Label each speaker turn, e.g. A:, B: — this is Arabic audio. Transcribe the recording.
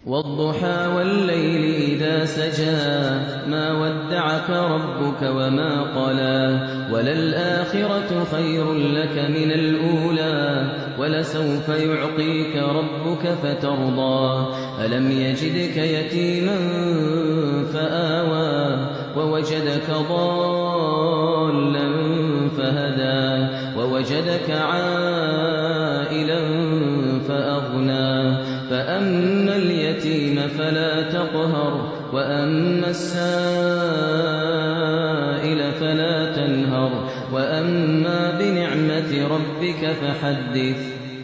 A: وَالضُّحَىٰ وَاللَّيْلِ إِذَا سَجَىٰ مَا وَدَّعَكَ رَبُّكَ وَمَا قَلَىٰ وَلَلْآخِرَةُ خَيْرٌ لَّكَ مِنَ الْأُولَىٰ وَلَسَوْفَ يُعْطِيكَ رَبُّكَ فَتَرْضَىٰ أَلَمْ يَجِدْكَ يَتِيمًا فَآوَىٰ وَوَجَدَكَ ضَالًّا فَهَدَىٰ وَوَجَدَكَ عَائِلًا فَأَغْنَىٰ فَأَمَّا الْيَتِيمَ فَلَا تَقْهَرْ وَأَمَّا السَّائِلَ فَلَا تَنْهَرْ وَأَمَّا بِنِعْمَةِ رَبِّكَ فَحَدِّثْ